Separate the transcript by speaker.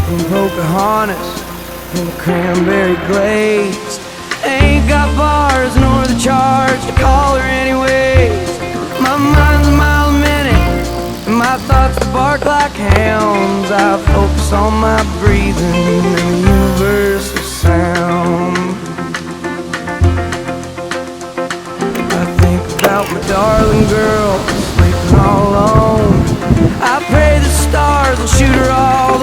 Speaker 1: from Pocahontas in the cranberry glaze. Ain't got bars nor the charge to call her anyways. My mind's a mile a minute, and my thoughts bark like hounds. I focus on my breathing and the universal sound. I think about my darling girl sleeping all alone. I pray the stars will shoot her off